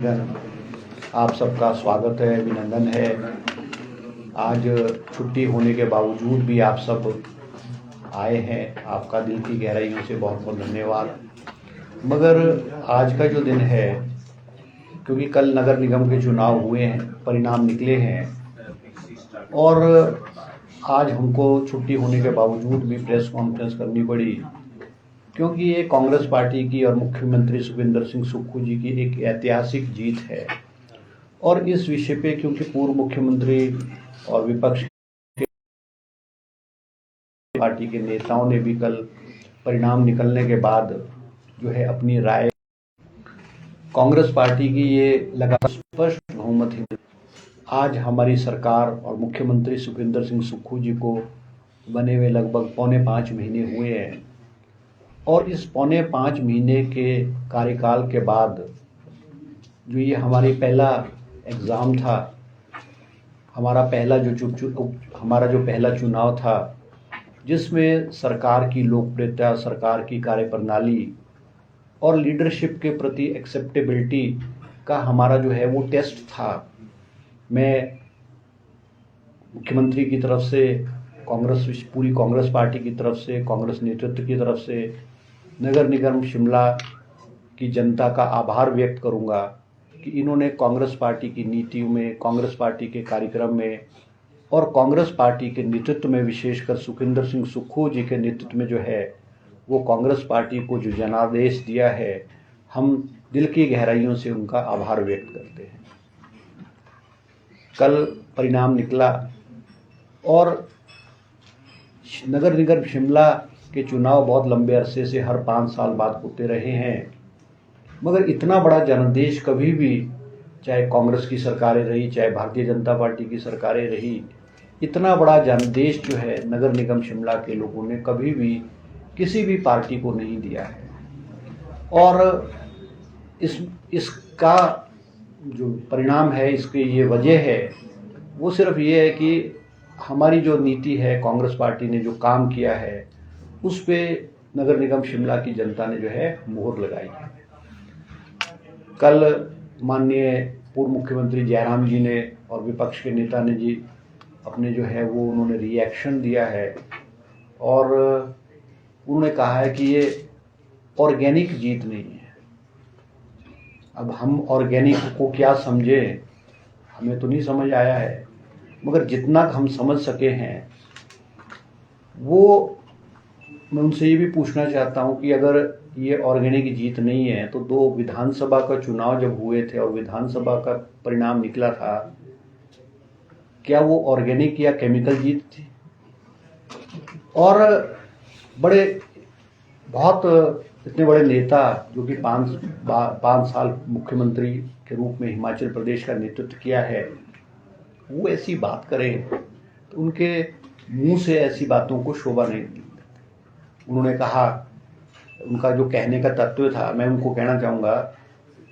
आप सबका स्वागत है, अभिनंदन है। आज छुट्टी होने के बावजूद भी आप सब आए हैं, आपका दिल की गहराइयों से बहुत बहुत धन्यवाद। मगर आज का जो दिन है, क्योंकि कल नगर निगम के चुनाव हुए हैं, परिणाम निकले हैं और आज हमको छुट्टी होने के बावजूद भी प्रेस कॉन्फ्रेंस करनी पड़ी, क्योंकि ये कांग्रेस पार्टी की और मुख्यमंत्री सुखविंदर सिंह सुक्खू जी की एक ऐतिहासिक जीत है। और इस विषय पे क्योंकि पूर्व मुख्यमंत्री और विपक्ष पार्टी के नेताओं ने भी कल परिणाम निकलने के बाद जो है अपनी राय, कांग्रेस पार्टी की ये लगातार स्पष्ट बहुमत है। आज हमारी सरकार और मुख्यमंत्री सुखविंदर सिंह सुक्खू जी को बने हुए लगभग 4.25 महीने हुए हैं और इस 4.25 महीने के कार्यकाल के बाद जो ये हमारी पहला एग्ज़ाम था, हमारा पहला चुनाव था, जिसमें सरकार की लोकप्रियता, सरकार की कार्यप्रणाली और लीडरशिप के प्रति एक्सेप्टेबिलिटी का हमारा जो है वो टेस्ट था। मैं मुख्यमंत्री की तरफ से, पूरी कांग्रेस पार्टी की तरफ से, कांग्रेस नेतृत्व की तरफ से नगर निगम शिमला की जनता का आभार व्यक्त करूंगा कि इन्होंने कांग्रेस पार्टी की नीतियों में, कांग्रेस पार्टी के कार्यक्रम में और कांग्रेस पार्टी के नेतृत्व में, विशेषकर सुखविंदर सिंह सुक्खू जी के नेतृत्व में जो है वो कांग्रेस पार्टी को जो जनादेश दिया है, हम दिल की गहराइयों से उनका आभार व्यक्त करते हैं। कल परिणाम निकला और नगर निगम शिमला के चुनाव बहुत लंबे अरसे से हर 5 साल बाद होते रहे हैं, मगर इतना बड़ा जनादेश कभी भी, चाहे कांग्रेस की सरकारें रही, चाहे भारतीय जनता पार्टी की सरकारें रही, इतना बड़ा जनादेश जो है नगर निगम शिमला के लोगों ने कभी भी किसी भी पार्टी को नहीं दिया है। और इसका जो परिणाम है, इसकी ये वजह है, वो सिर्फ ये है कि हमारी जो नीति है, कांग्रेस पार्टी ने जो काम किया है, उस पे नगर निगम शिमला की जनता ने जो है मोहर लगाई है। कल माननीय पूर्व मुख्यमंत्री जयराम जी ने और विपक्ष के नेता ने जी अपने जो है वो उन्होंने रिएक्शन दिया है और उन्होंने कहा है कि ये ऑर्गेनिक जीत नहीं है। अब हम ऑर्गेनिक को क्या समझें, हमें तो नहीं समझ आया है, मगर जितना हम समझ सके हैं वो मैं उनसे ये भी पूछना चाहता हूँ कि अगर ये ऑर्गेनिक जीत नहीं है तो 2 विधानसभा का चुनाव जब हुए थे और विधानसभा का परिणाम निकला था, क्या वो ऑर्गेनिक या केमिकल जीत थी? और बहुत इतने बड़े नेता जो कि 5 साल मुख्यमंत्री के रूप में हिमाचल प्रदेश का नेतृत्व किया है, वो ऐसी बात करें तो उनके मुंह से ऐसी बातों को शोभा नहीं मिलती। उन्होंने कहा, उनका जो कहने का तत्व था, मैं उनको कहना चाहूँगा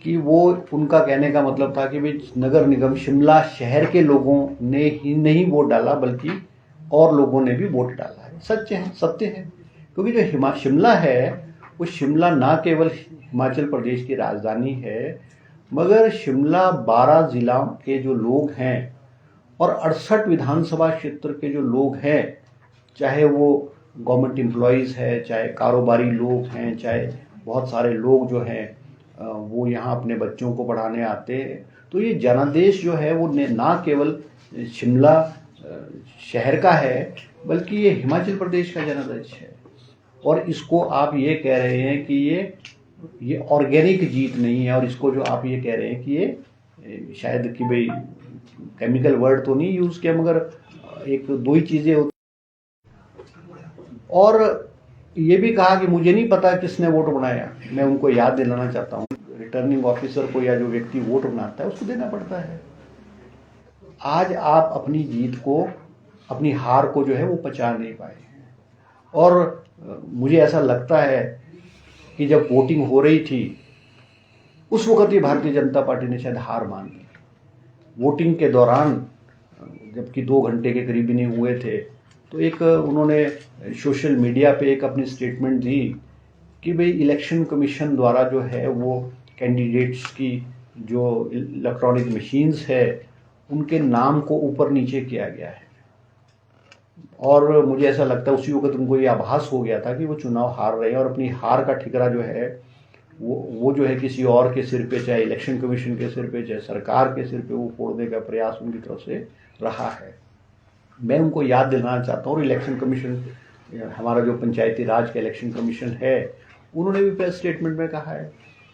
कि वो उनका कहने का मतलब था कि भाई नगर निगम शिमला शहर के लोगों ने ही नहीं वोट डाला, बल्कि और लोगों ने भी वोट डाला है। सत्य है, क्योंकि जो शिमला है वो शिमला ना केवल हिमाचल प्रदेश की राजधानी है, मगर शिमला 12 जिलों के जो लोग हैं और 68 विधानसभा क्षेत्र के जो लोग हैं, चाहे वो गवर्नमेंट एम्प्लॉयज़ है, चाहे कारोबारी लोग हैं, चाहे बहुत सारे लोग जो हैं वो यहाँ अपने बच्चों को पढ़ाने आते हैं, तो ये जनादेश जो है वो ना केवल शिमला शहर का है, बल्कि ये हिमाचल प्रदेश का जनादेश है। और इसको आप ये कह रहे हैं कि ये ऑर्गेनिक जीत नहीं है, और इसको जो आप ये कह रहे हैं कि ये शायद कि भाई केमिकल वर्ड तो नहीं यूज़ किया, मगर 1-2 ही चीज़ें होती। और ये भी कहा कि मुझे नहीं पता किसने वोट बनाया। मैं उनको याद दिलाना चाहता हूँ, रिटर्निंग ऑफिसर को या जो व्यक्ति वोट बनाता है उसको देना पड़ता है। आज आप अपनी जीत को, अपनी हार को जो है वो पचा नहीं पाए हैं। और मुझे ऐसा लगता है कि जब वोटिंग हो रही थी उस वक्त ही भारतीय जनता पार्टी ने शायद हार मान ली। वोटिंग के दौरान जबकि 2 घंटे के करीब नहीं हुए थे, तो एक उन्होंने सोशल मीडिया पे एक अपनी स्टेटमेंट दी कि भाई इलेक्शन कमीशन द्वारा जो है वो कैंडिडेट्स की जो इलेक्ट्रॉनिक मशीन्स है उनके नाम को ऊपर नीचे किया गया है। और मुझे ऐसा लगता है उसी वक्त उनको ये आभास हो गया था कि वो चुनाव हार रहे हैं और अपनी हार का ठिकरा जो है वो जो है किसी और के सिर पे, चाहे इलेक्शन कमीशन के सिर पे, चाहे सरकार के सिर पे वो फोड़ने का प्रयास उनकी तरफ से रहा है। मैं उनको याद दिलाना चाहता हूँ, इलेक्शन कमीशन, हमारा जो पंचायती राज का इलेक्शन कमीशन है, उन्होंने भी प्रेस स्टेटमेंट में कहा है,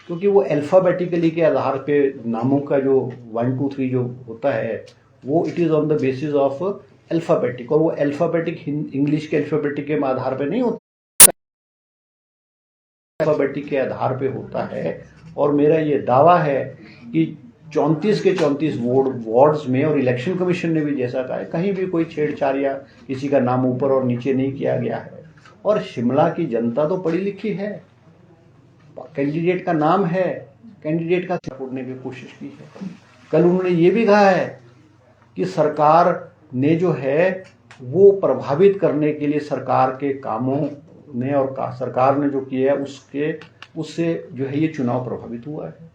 क्योंकि वो अल्फ़ाबेटिकली के आधार पे नामों का जो 1 2 3 जो होता है वो it is on the basis of alphabetic, और वो अल्फ़ाबेटिक इंग्लिश के अल्फ़ाबेटिक के आधार पे नहीं होता, अल्फ़ाबेटिक के आधार पे होता है। और मेरा ये दावा है कि 34 के 34 वार्ड्स में, और इलेक्शन कमीशन ने भी जैसा कहा है, कहीं भी कोई छेड़छाड़ या किसी का नाम ऊपर और नीचे नहीं किया गया है। और शिमला की जनता तो पढ़ी लिखी है, कैंडिडेट का नाम है, कैंडिडेट का छोड़ने की कोशिश की है। कल उन्होंने ये भी कहा है कि सरकार ने जो है वो प्रभावित करने के लिए सरकार के कामों ने और सरकार ने जो किया है उससे जो है ये चुनाव प्रभावित हुआ है।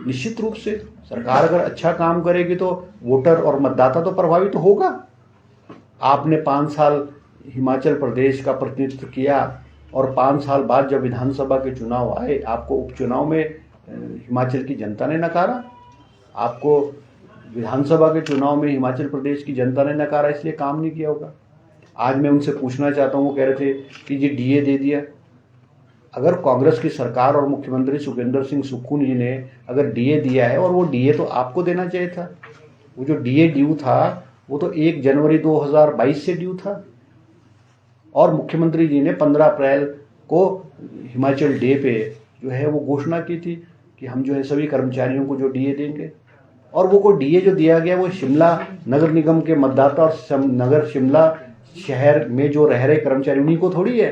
निश्चित रूप से सरकार अगर अच्छा काम करेगी तो वोटर और मतदाता तो प्रभावित होगा। आपने 5 साल हिमाचल प्रदेश का प्रतिनिधित्व किया और 5 साल बाद जब विधानसभा के चुनाव आए, आपको उपचुनाव में हिमाचल की जनता ने नकारा, आपको विधानसभा के चुनाव में हिमाचल प्रदेश की जनता ने नकारा, इसलिए काम नहीं किया होगा। आज मैं उनसे पूछना चाहता हूँ, वो कह रहे थे कि जी डीए दे दिया। अगर कांग्रेस की सरकार और मुख्यमंत्री सुखविंदर सिंह सुक्खू जी ने अगर डीए दिया है, और वो डीए तो आपको देना चाहिए था, वो जो डीए ड्यू था वो तो 1 जनवरी 2022 से ड्यू था, और मुख्यमंत्री जी ने 15 अप्रैल को हिमाचल डे पे जो है वो घोषणा की थी कि हम जो है सभी कर्मचारियों को जो डीए देंगे। और वो को डीए जो दिया गया वो शिमला नगर निगम के मतदाता और नगर शिमला शहर में जो रह रहे कर्मचारी उन्हीं को थोड़ी है,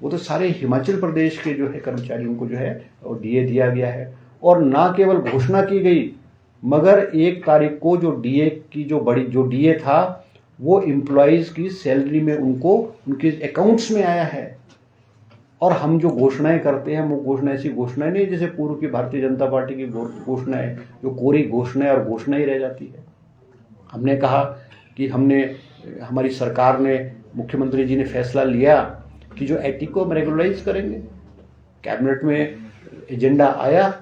वो तो सारे हिमाचल प्रदेश के जो है कर्मचारियों को जो है वो डीए दिया गया है। और ना केवल घोषणा की गई, मगर 1 तारीख को जो डीए की जो डीए था वो एम्प्लॉयज़ की सैलरी में उनको उनके अकाउंट्स में आया है। और हम जो घोषणाएं करते हैं वो घोषणा ऐसी घोषणाएं नहीं जैसे पूर्व की भारतीय जनता पार्टी की घोषणाएं, जो कोरी घोषणाएं और घोषणा ही रह जाती है। हमने कहा कि हमारी सरकार ने, मुख्यमंत्री जी ने फैसला लिया कि जो एटी को हम रेगुलराइज करेंगे। कैबिनेट में एजेंडा आया,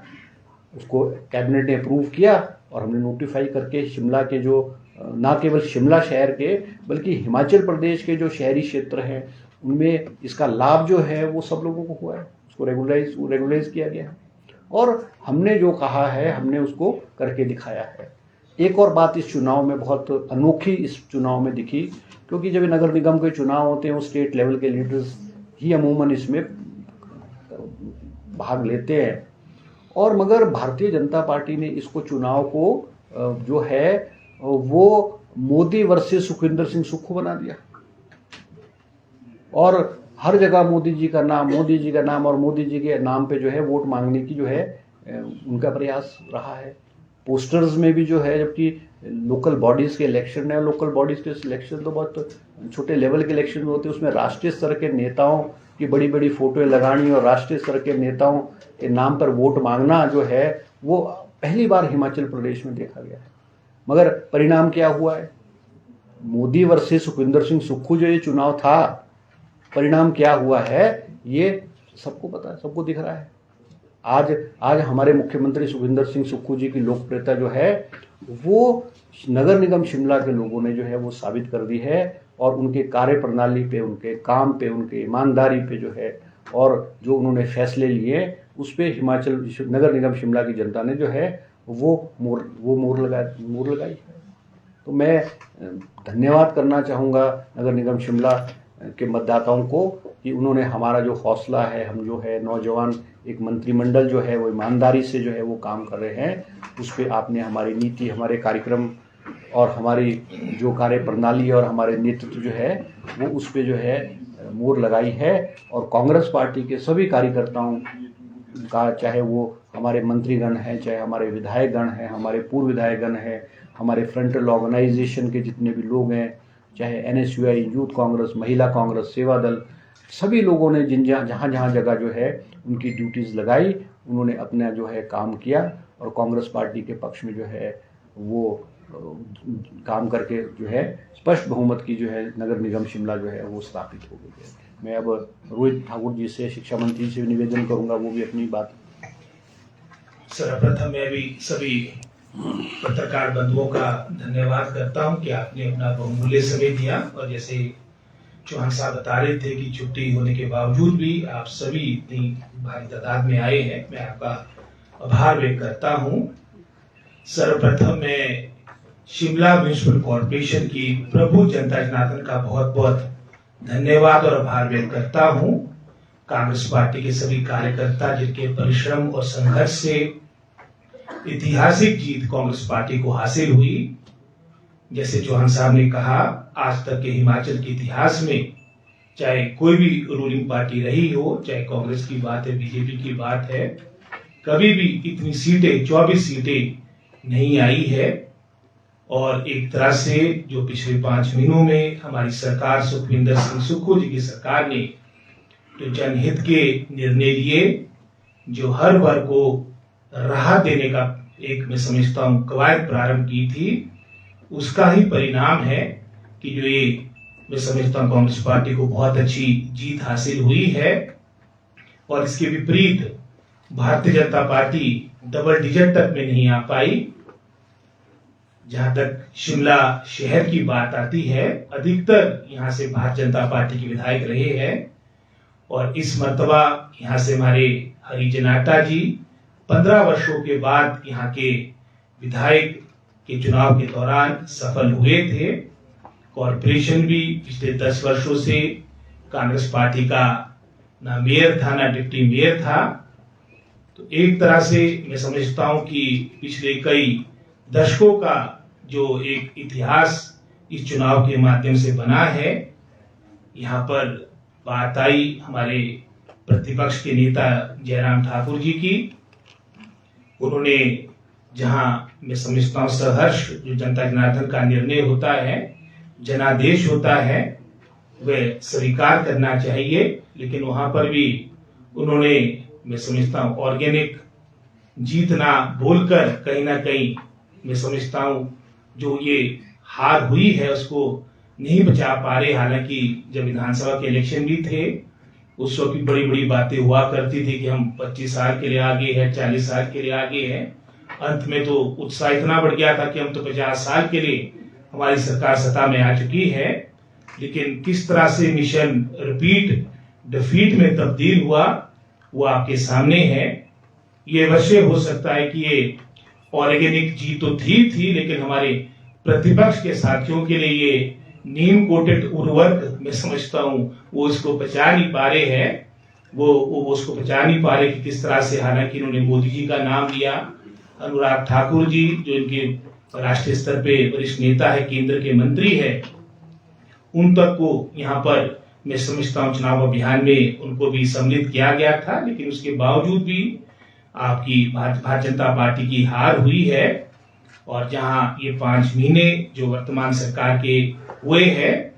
उसको कैबिनेट ने अप्रूव किया और हमने नोटिफाई करके शिमला के जो ना केवल शिमला शहर के बल्कि हिमाचल प्रदेश के जो शहरी क्षेत्र हैं उनमें इसका लाभ जो है वो सब लोगों को हुआ है, उसको रेगुलराइज किया गया है। और हमने जो कहा है हमने उसको करके दिखाया है। एक और बात इस चुनाव में बहुत अनोखी इस चुनाव में दिखी, क्योंकि जब नगर निगम के चुनाव होते हैं वो स्टेट लेवल के लीडर्स ही अमूमन इसमें भाग लेते हैं, और मगर भारतीय जनता पार्टी ने इसको चुनाव को जो है वो मोदी वर्सेस सुखविंदर सिंह सुक्खू बना दिया। और हर जगह मोदी जी का नाम और मोदी जी के नाम पे जो है वोट मांगने की जो है उनका प्रयास रहा है। पोस्टर्स में भी जो है, जबकि लोकल बॉडीज़ के इलेक्शन है, लोकल बॉडीज़ के इलेक्शन तो बहुत छोटे लेवल के इलेक्शन होते हैं, उसमें राष्ट्रीय स्तर के नेताओं की बड़ी बड़ी फोटोएं लगानी और राष्ट्रीय स्तर के नेताओं के नाम पर वोट मांगना जो है वो पहली बार हिमाचल प्रदेश में देखा गया है। मगर परिणाम क्या हुआ है? मोदी वर्सेस सुखविंदर सिंह सुक्खू जो ये चुनाव था, परिणाम क्या हुआ है ये सबको पता है, सबको दिख रहा है। आज हमारे मुख्यमंत्री सुखविंदर सिंह सुक्खू जी की लोकप्रियता जो है वो नगर निगम शिमला के लोगों ने जो है वो साबित कर दी है, और उनके कार्य प्रणाली पे, उनके काम पे, उनके ईमानदारी पे जो है और जो उन्होंने फैसले लिए उस पे हिमाचल नगर निगम शिमला की जनता ने जो है वो मोहर लगाई है। तो मैं धन्यवाद करना चाहूँगा नगर निगम शिमला के मतदाताओं को कि उन्होंने हमारा जो हौसला है, हम जो है नौजवान एक मंत्रिमंडल जो है वो ईमानदारी से जो है वो काम कर रहे हैं, उस पर आपने हमारी नीति, हमारे कार्यक्रम और हमारी जो कार्य प्रणाली और हमारे नेतृत्व जो है वो उस पर जो है मोहर लगाई है। और कांग्रेस पार्टी के सभी कार्यकर्ताओं का, चाहे वो हमारे मंत्रीगण हैं, चाहे हमारे विधायकगण हैं, हमारे पूर्व विधायकगण हैं, हमारे फ्रंटल ऑर्गेनाइजेशन के जितने भी लोग हैं, चाहे NSUI, यूथ कांग्रेस, महिला कांग्रेस, सेवा दल, सभी लोगों ने जहाँ जगह जो है उनकी ड्यूटीज़ लगाई उन्होंने अपना जो है काम किया और कांग्रेस पार्टी के पक्ष में जो है वो काम करके जो है स्पष्ट बहुमत की जो है नगर निगम शिमला जो है वो स्थापित हो गई है। मैं अब रोहित ठाकुर जी से, शिक्षा मंत्री से निवेदन करूंगा, वो भी अपनी बात। सर्वप्रथम मैं भी सभी पत्रकार बंधुओं का धन्यवाद करता हूं कि आपने अपना बहुमूल्य समय दिया, और जैसे चौहान साहब बता रहे थे कि छुट्टी होने के बावजूद भी आप सभी इतनी भारी तादाद में आए हैं, मैं आपका आभार व्यक्त करता हूं। सर्वप्रथम मैं शिमला म्युनिसिपल कॉर्पोरेशन की प्रभु जनता जनार्दन का बहुत बहुत धन्यवाद और आभार व्यक्त करता हूं। कांग्रेस पार्टी के सभी कार्यकर्ता जिनके परिश्रम और संघर्ष से ऐतिहासिक जीत कांग्रेस पार्टी को हासिल हुई। जैसे चौहान साहब ने कहा, आज तक के हिमाचल के इतिहास में चाहे कोई भी रूलिंग पार्टी रही हो, चाहे कांग्रेस की बात है, बीजेपी की बात है, कभी भी इतनी सीटें 24 सीटें नहीं आई है। और एक तरह से जो पिछले 5 महीनों में हमारी सरकार, सुखविंदर सिंह सुक्खू जी की सरकार ने जो जनहित के निर्णय लिए, जो हर वर्ग को राहत देने का एक मैं समझता हूं कवायद प्रारंभ की थी, उसका ही परिणाम है कि जो ये मैं समझता हूं कांग्रेस पार्टी को बहुत अच्छी जीत हासिल हुई है। और इसके विपरीत भारतीय जनता पार्टी डबल डिजिट तक में नहीं आ पाई। जहां तक शिमला शहर की बात आती है, अधिकतर यहां से भारतीय जनता पार्टी के विधायक रहे हैं, और इस मर्तबा यहां से हमारे हरी जनाटा जी 15 वर्षों के बाद यहाँ के विधायक के चुनाव के दौरान सफल हुए थे। कॉर्पोरेशन भी पिछले 10 वर्षों से कांग्रेस पार्टी का ना मेयर था ना डिप्टी मेयर था। तो एक तरह से मैं समझता हूं कि पिछले कई दशकों का जो एक इतिहास इस चुनाव के माध्यम से बना है। यहाँ पर बात आई हमारे प्रतिपक्ष के नेता जयराम ठाकुर जी की। उन्होंने जहां मैं समझता हूं सहर्ष जो जनता जनार्दन का निर्णय होता है, जनादेश होता है, वह स्वीकार करना चाहिए, लेकिन वहां पर भी उन्होंने मैं समझता हूं ऑर्गेनिक जीतना बोलकर कहीं ना कहीं मैं समझता हूं जो ये हार हुई है उसको नहीं बचा पा रहे। हालांकि जब विधानसभा के इलेक्शन भी थे, उस वक्त भी बड़ी बड़ी बातें हुआ करती थी कि हम 25 साल के लिए आगे हैं, 40 साल के लिए आगे हैं। अंत में तो उत्साह इतना बढ़ गया था कि हम तो 50 साल के लिए हमारी सरकार सत्ता में आ चुकी है। लेकिन किस तरह से मिशन रिपीट डिफीट में तब्दील हुआ वो आपके सामने है। ये अवश्य हो सकता है कि ये ऑर्गेनिक जीत तो थी, लेकिन हमारे प्रतिपक्ष के साथियों के लिए ये नीम कोटेड उर्वरक मैं समझता हूं वो इसको बचा नहीं पा रहे हैं। वो उसको बचा नहीं पा रहे कि किस तरह से, हालांकि इन्होंने मोदी जी का नाम लिया, अनुराग ठाकुर जी जो इनके राष्ट्रीय स्तर पे वरिष्ठ नेता है, केंद्र के मंत्री है, उन तक को यहाँ पर मैं समझता हूँ चुनाव अभियान में उनको भी सम्मिलित किया गया था। लेकिन उसके बावजूद भी आपकी भारतीय जनता पार्टी की हार हुई है। और जहां ये 5 महीने जो वर्तमान सरकार के हुए हैं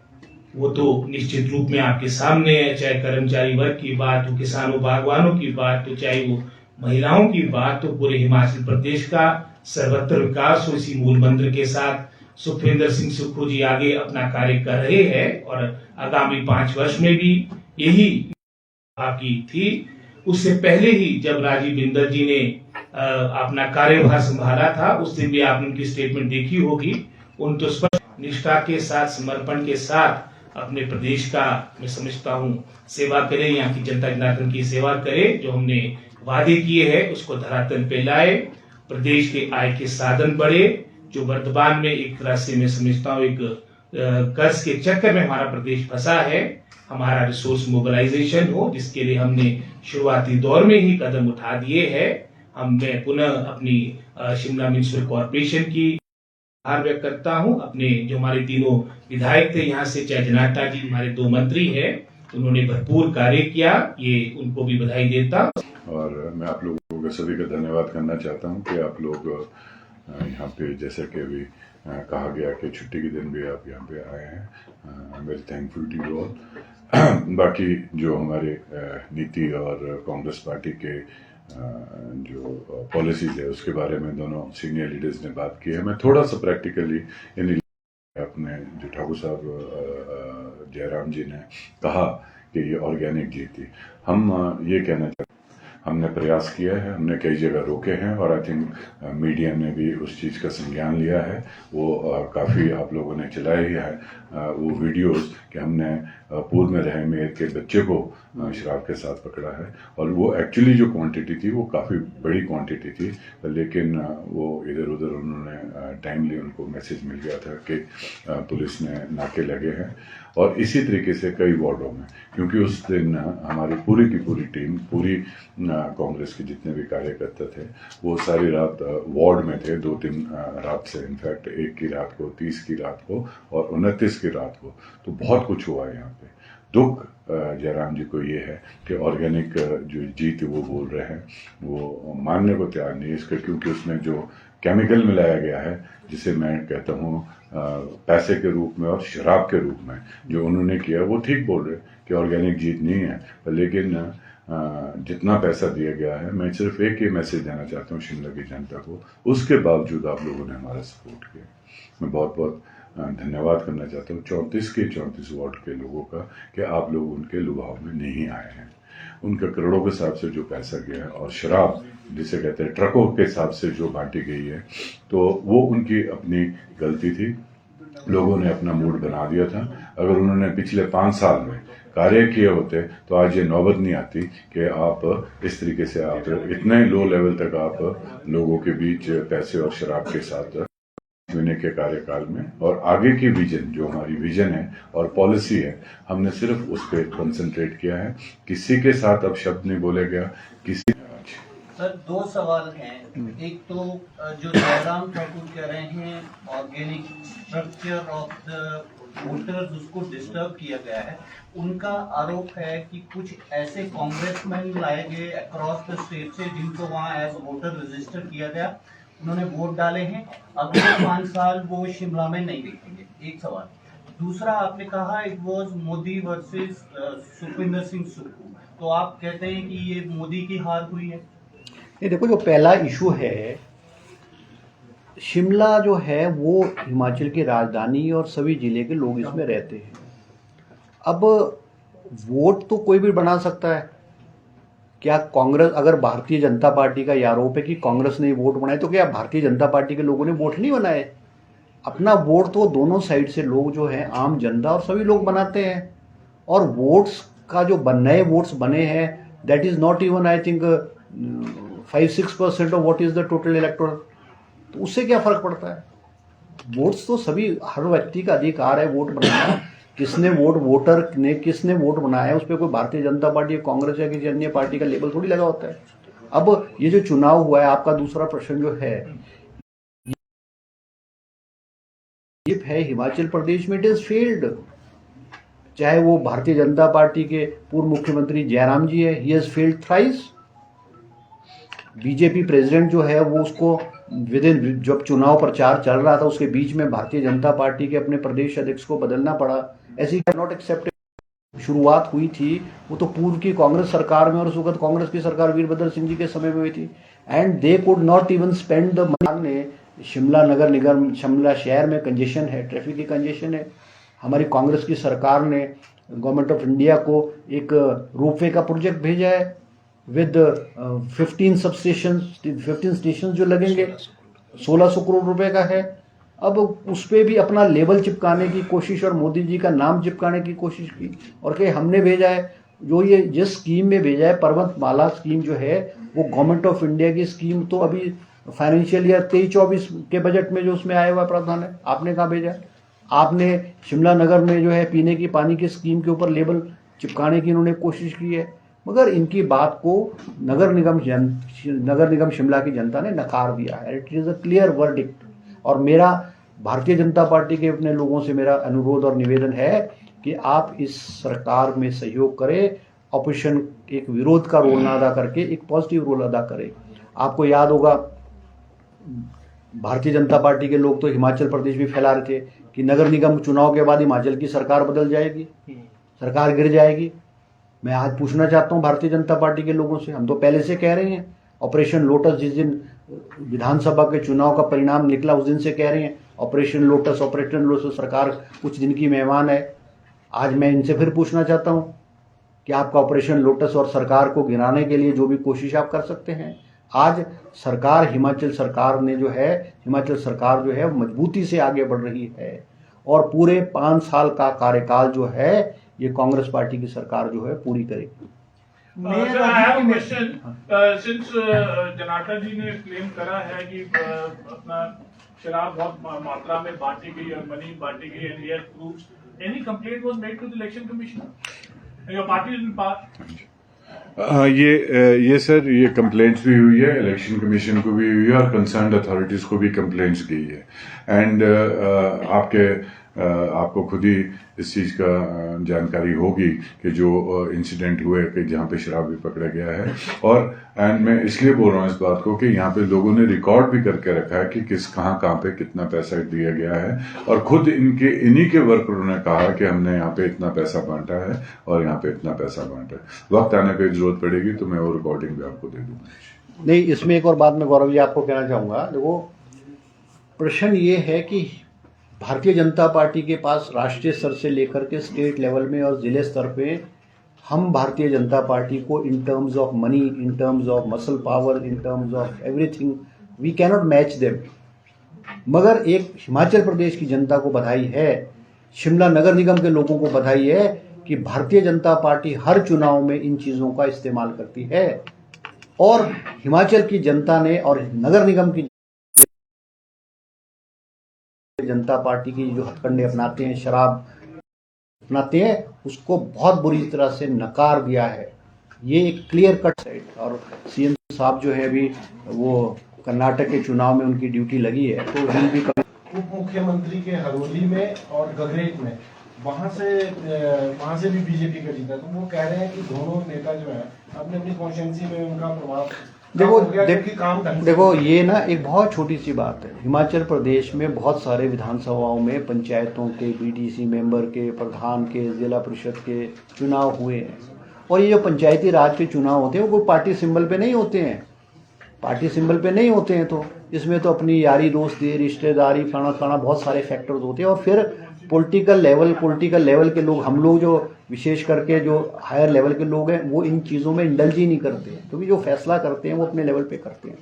वो तो निश्चित रूप में आपके सामने है। चाहे कर्मचारी वर्ग की बात हो, किसानों बागवानों की बात हो, चाहे वो महिलाओं की बात हो, पूरे हिमाचल प्रदेश का सर्वत्र विकास हो, इसी मूल मंत्र के साथ सुखविंदर सिंह सुक्खू जी आगे अपना कार्य कर रहे हैं। और आगामी 5 वर्ष में भी यही आपकी थी। उससे पहले ही जब राजीव बिंदर जी ने अपना कार्यभार संभाला था, उस दिन भी आपने उनकी स्टेटमेंट देखी होगी। उन तो स्पष्ट निष्ठा के साथ, समर्पण के साथ अपने प्रदेश का मैं समझता हूँ सेवा करे, यहाँ की जनता जनार्दन की सेवा करे। जो हमने वादे किए हैं उसको धरातल पे लाए, प्रदेश के आय के साधन बढ़े। जो वर्तमान में एक तरह से मैं समझता हूँ एक कर्ज के चक्कर में हमारा प्रदेश फंसा है, हमारा रिसोर्स मोबिलाइजेशन हो, जिसके लिए हमने शुरुआती दौर में ही कदम उठा दिए हैं। मैं पुनः अपनी शिमला म्युनिसिपल कॉर्पोरेशन की आभार व्यक्त करता हूं। अपने जो हमारे तीनों विधायक थे यहाँ से, चाहे जनाटा जी हमारे 2 मंत्री हैं, उन्होंने भरपूर कार्य किया, ये उनको भी बधाई देता। और मैं आप लोगों का सभी का धन्यवाद करना चाहता हूँ कि आप लोग यहाँ पे जैसे कि अभी कहा गया कि छुट्टी के दिन भी आप यहाँ पे आए हैं। I am very thankful to you all. बाकी जो हमारे नीति और कांग्रेस पार्टी के जो पॉलिसीज है उसके बारे में दोनों सीनियर लीडर्स ने बात की है। मैं थोड़ा सा प्रैक्टिकली अपने जो ठाकुर साहब जयराम जी ने कहा कि ये ऑर्गेनिक घी थी, हम ये कहना चाहते हैं, हमने प्रयास किया है, हमने कई जगह रोके हैं और आई थिंक मीडिया ने भी उस चीज़ का संज्ञान लिया है। वो काफ़ी आप लोगों ने चलाया ही है वो वीडियोस कि हमने पूर्व में रहे मेयर के बच्चे को शराब के साथ पकड़ा है और वो एक्चुअली जो क्वांटिटी थी वो काफ़ी बड़ी क्वांटिटी थी, लेकिन वो इधर उधर उन्होंने टाइमली उनको मैसेज मिल गया था कि पुलिस ने नाके लगे हैं। और इसी तरीके से कई वार्डों में, क्योंकि उस दिन हमारी पूरी की पूरी टीम, पूरी कांग्रेस के जितने भी कार्यकर्ता थे वो सारी रात वार्ड में थे, 2-3 रात से, इनफैक्ट 1 की रात को, 30 की रात को और 29 की रात को। तो बहुत कुछ हुआ है यहाँ पे। दुख जयराम जी को ये है कि ऑर्गेनिक जो जीत वो बोल रहे हैं वो मानने को तैयार नहीं है इसका, क्योंकि उसमें जो केमिकल मिलाया गया है जिसे मैं कहता हूँ पैसे के रूप में और शराब के रूप में जो उन्होंने किया, वो ठीक बोल रहे कि ऑर्गेनिक जीत नहीं है, लेकिन जितना पैसा दिया गया है, मैं सिर्फ एक ही मैसेज देना चाहता हूँ शिमला की जनता को, उसके बावजूद आप लोगों ने हमारा सपोर्ट किया। मैं बहुत बहुत धन्यवाद करना चाहता हूँ 34 के 34 वार्ड के लोगों का कि आप लोग उनके लुभाव में नहीं आए हैं। उनका करोड़ों के हिसाब से जो पैसा गया है और शराब जिसे कहते हैं ट्रकों के हिसाब से जो बांटी गई है, तो वो उनकी अपनी गलती थी। लोगों ने अपना मूड बना दिया था। अगर उन्होंने पिछले 5 साल में कार्य किए होते तो आज ये नौबत नहीं आती कि आप इस तरीके से आप इतने लो लेवल तक आप लोगों के बीच पैसे और शराब के साथ महीने के कार्यकाल में। और आगे की विजन, जो हमारी विजन है और पॉलिसी है, हमने सिर्फ उस पर कंसंट्रेट किया है। किसी के साथ अब शब्द नहीं बोला गया। किसी सर 2 सवाल हैं। एक तो जो जयराम ठाकुर कह रहे हैं organic structure of the voters उसको डिस्टर्ब किया गया है, उनका आरोप है कि कुछ ऐसे कांग्रेसमैन लाए गए अक्रॉस द स्टेट से जिनको वहां एज वोटर रजिस्टर किया गया, उन्होंने वोट डाले हैं, अगले 5 साल वो शिमला में नहीं दिखेंगे। एक सवाल। दूसरा, आपने कहा it was Modi versus Sukhvinder Singh Sukhu, तो आप कहते हैं कि ये मोदी की हार हुई है? ये देखो, जो पहला इशू है, शिमला जो है वो हिमाचल की राजधानी और सभी जिले के लोग इसमें रहते हैं। अब वोट तो कोई भी बना सकता है। क्या कांग्रेस, अगर भारतीय जनता पार्टी का ये आरोप है कि कांग्रेस ने वोट बनाए, तो क्या भारतीय जनता पार्टी के लोगों ने वोट नहीं बनाए? अपना वोट तो दोनों साइड से लोग जो हैं, आम जनता और सभी लोग बनाते हैं। और वोट्स का जो नए वोट्स बने हैं, that is not even I think 5-6% of what is the total electoral. तो उससे क्या फर्क पड़ता है? वोट्स तो सभी, हर व्यक्ति का अधिकार है वोट बनाना। किसने वोट, वोटर ने किसने वोट बनाया है, उस पर कोई भारतीय जनता पार्टी, कांग्रेस या किसी अन्य पार्टी का लेबल थोड़ी लगा होता है। अब ये जो चुनाव हुआ है, आपका दूसरा प्रश्न जो है, ये है हिमाचल प्रदेश में, इट इज फेल्ड। चाहे वो भारतीय जनता पार्टी के पूर्व मुख्यमंत्री जयराम जी है, he has failed thrice. BJP president जो है वो उसको विद इन, जब चुनाव प्रचार चल रहा था उसके बीच में भारतीय जनता पार्टी के अपने प्रदेश अध्यक्ष को बदलना पड़ा। ऐसी नॉट एक्सेप्टेड। शुरुआत हुई थी वो तो पूर्व की कांग्रेस सरकार में, और उस वक्त कांग्रेस की सरकार वीरभद्र सिंह जी के समय में हुई थी। And they could not even spend the money. Shimla नगर निगम, शिमला शहर में कंजेशन है, ट्रैफिक की कंजेशन है। हमारी कांग्रेस की सरकार ने गवर्नमेंट ऑफ इंडिया को एक रोपवे का प्रोजेक्ट भेजा है विद 15 सबस्टेशन, 15 स्टेशन जो लगेंगे, 1600 करोड़ रुपए का है। अब उस पर भी अपना लेबल चिपकाने की कोशिश और मोदी जी का नाम चिपकाने की कोशिश की, और कहीं हमने भेजा है जो ये जिस स्कीम में भेजा है, पर्वतमाला स्कीम जो है, वो गवर्नमेंट ऑफ इंडिया की स्कीम तो अभी फाइनेंशियल ईयर 23-24 के बजट में जो उसमें आया हुआ प्रावधान है, आपने कहाँ भेजा? आपने शिमला नगर में जो है पीने की पानी की स्कीम के ऊपर लेबल चिपकाने की इन्होंने कोशिश की है, मगर इनकी बात को नगर निगम शिमला की जनता ने नकार दिया है। It is a clear verdict. और मेरा भारतीय जनता पार्टी के अपने लोगों से मेरा अनुरोध और निवेदन है कि आप इस सरकार में सहयोग करें, ऑपोजिशन एक विरोध का रोल ना अदा करके एक पॉजिटिव रोल अदा करें। आपको याद होगा भारतीय जनता पार्टी के लोग तो हिमाचल प्रदेश भी फैला रहे थे कि नगर निगम चुनाव के बाद हिमाचल की सरकार बदल जाएगी, सरकार गिर जाएगी। मैं आज पूछना चाहता हूं भारतीय जनता पार्टी के लोगों से, हम तो पहले से कह रहे हैं ऑपरेशन लोटस जिस दिन विधानसभा के चुनाव का परिणाम निकला उस दिन से कह रहे हैं ऑपरेशन लोटस सरकार कुछ दिन की मेहमान है। आज मैं इनसे फिर पूछना चाहता हूं कि आपका ऑपरेशन लोटस और सरकार को गिराने के लिए जो भी कोशिश आप कर सकते हैं, आज सरकार हिमाचल सरकार जो है मजबूती से आगे बढ़ रही है और पूरे 5 साल का कार्यकाल जो है ये कांग्रेस पार्टी की सरकार जो है पूरी करेगी। Sir, I have a question. Since Janardan जी ने क्लेम करा है कि अपना शराब बहुत मात्रा में बांटी गई और मनी बांटी गई and he has proofs. Any complaint was made to the election commission? Your party didn't pass. ये सर ये कंप्लेंट्स भी हुई है, इलेक्शन कमीशन को भी हुई है और कंसर्न्ड अथॉरिटीज को भी कंप्लेंट्स गई है। एंड आपको खुद ही इस चीज़ का जानकारी होगी कि जो इंसिडेंट हुए कि जहाँ पे शराब भी पकड़ा गया है। और एंड मैं इसलिए बोल रहा हूँ इस बात को कि यहाँ पे लोगों ने रिकॉर्ड भी करके रखा है कि किस कहाँ पे कितना पैसा दिया गया है और खुद इन्हीं के वर्करों ने कहा कि हमने यहाँ पे इतना पैसा बांटा है और यहाँ पे इतना पैसा बांटा है। वक्त आने पे जरूरत पड़ेगी तो मैं वो रिकॉर्डिंग भी आपको दे दूंगा। नहीं, इसमें एक और बात मैं गौरव जी आपको कहना चाहूँगा। देखो, प्रश्न ये है कि भारतीय जनता पार्टी के पास राष्ट्रीय स्तर से लेकर के स्टेट लेवल में और जिले स्तर पे हम भारतीय जनता पार्टी को in terms of money, in terms of muscle power, in terms of everything we can not match them. मगर एक हिमाचल प्रदेश की जनता को बधाई है, शिमला नगर निगम के लोगों को बधाई है कि भारतीय जनता पार्टी हर चुनाव में इन चीज़ों का इस्तेमाल करती है और हिमाचल की जनता ने और नगर निगम की जनता पार्टी की जो हथकंडे अपनाते हैं, शराब अपनाते हैं, उसको बहुत बुरी तरह से नकार दिया है। ये एक क्लियर कट है। और सीएम साहब जो है अभी वो कर्नाटक के चुनाव में उनकी ड्यूटी लगी है तो विल भी उप मुख्यमंत्री के हरोली में और गगरेट में वहां से भी बीजेपी का जीता। तो वो कह रहे हैं कि दोनों नेता जो है अपनी अपनी कॉन्स्टिट्यूंसी में उनका प्रभाव देखो ये ना एक बहुत छोटी सी बात है। हिमाचल प्रदेश में बहुत सारे विधानसभाओं में पंचायतों के बीडीसी मेंबर के, प्रधान के, जिला परिषद के चुनाव हुए हैं और ये जो पंचायती राज के चुनाव होते हैं वो कोई पार्टी सिंबल पे नहीं होते हैं। पार्टी सिंबल पे नहीं होते हैं तो इसमें तो अपनी यारी दोस्ती, रिश्तेदारी, फलाना बहुत सारे फैक्टर्स होते हैं। और फिर पॉलिटिकल लेवल के लोग, हम लोग जो विशेष करके जो हायर लेवल के लोग हैं वो इन चीज़ों में इंडल्ज ही नहीं करते हैं क्योंकि जो फैसला करते हैं वो अपने लेवल पे करते हैं।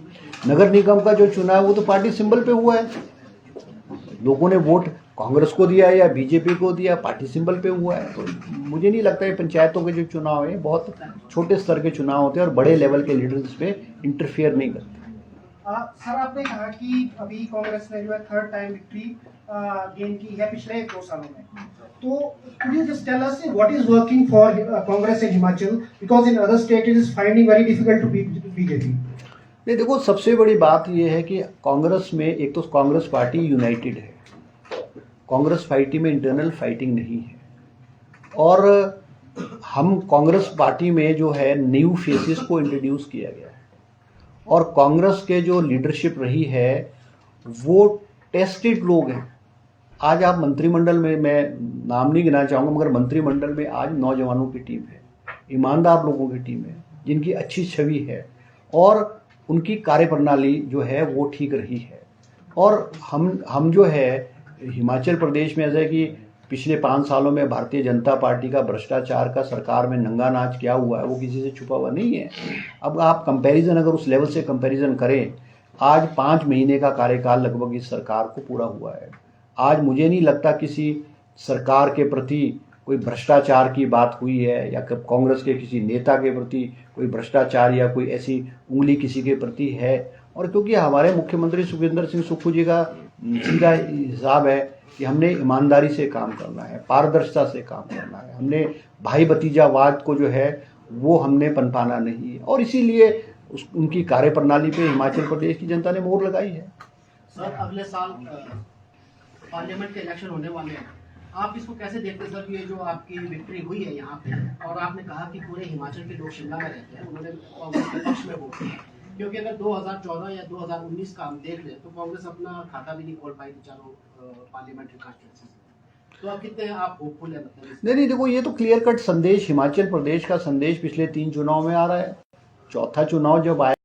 नगर निगम का जो चुनाव वो तो पार्टी सिंबल पे हुआ है, लोगों ने वोट कांग्रेस को दिया या बीजेपी को दिया, पार्टी सिंबल पे हुआ है। तो मुझे नहीं लगता है पंचायतों के जो चुनाव है बहुत छोटे स्तर के चुनाव होते हैं और बड़े लेवल के लीडर्स पे इंटरफेयर नहीं करते। सर, आपने कहा कि अभी कांग्रेस ने जो है 3rd टाइम विक्ट्री गेन की है पिछले 2 सालों में, तो could you just tell us what is working for Congress in Himachal because in other states it is finding very difficult to beat BJP? नहीं, देखो सबसे बड़ी बात यह है कि कांग्रेस में एक तो कांग्रेस पार्टी यूनाइटेड है, कांग्रेस पार्टी में इंटरनल फाइटिंग नहीं है और हम कांग्रेस पार्टी में जो है न्यू फेसेस को इंट्रोड्यूस किया गया है और कांग्रेस के जो लीडरशिप रही है वो टेस्टेड लोग हैं। आज आप मंत्रिमंडल में, मैं नाम नहीं गिना चाहूँगा मगर मंत्रिमंडल में आज नौजवानों की टीम है, ईमानदार लोगों की टीम है जिनकी अच्छी छवि है और उनकी कार्यप्रणाली जो है वो ठीक रही है। और हम जो है हिमाचल प्रदेश में ऐसा कि पिछले 5 सालों में भारतीय जनता पार्टी का भ्रष्टाचार का सरकार में नंगा नाच क्या हुआ है वो किसी से छुपा हुआ नहीं है। अब आप कंपैरिजन अगर उस लेवल से कंपैरिजन करें, आज 5 महीने का कार्यकाल लगभग इस सरकार को पूरा हुआ है। आज मुझे नहीं लगता किसी सरकार के प्रति कोई भ्रष्टाचार की बात हुई है या कांग्रेस के किसी नेता के प्रति कोई भ्रष्टाचार या कोई ऐसी उंगली किसी के प्रति है। और क्योंकि हमारे मुख्यमंत्री सुखविंदर सिंह सुक्खू जी का सीधा हिसाब है कि हमने ईमानदारी से काम करना है, पारदर्शिता से काम करना है, हमने भाई भतीजावाद को जो है वो हमने पनपाना नहीं है और इसीलिए उनकी कार्यप्रणाली पे हिमाचल प्रदेश की जनता ने मोहर लगाई है। सर, अगले साल पार्लियामेंट के इलेक्शन होने वाले हैं, आप इसको कैसे देखते हैं सर? ये जो आपकी विक्ट्री हुई है यहाँ पे और आपने कहा कि पूरे हिमाचल के लोग शिमला में रहते हैं, उन्होंने कांग्रेस के पक्ष में वोट किया क्योंकि अगर 2014 या 2019 का हम देख लें तो कांग्रेस अपना खाता भी नहीं खोल पाई चारों पार्लियामेंट्री कॉन्स्टिट्यूंसी। तो आप कितने आप होपफुल है? मतलब नहीं, देखो ये तो क्लियर कट संदेश हिमाचल प्रदेश का संदेश पिछले 3 चुनाव में आ रहा है। चौथा चुनाव जब आया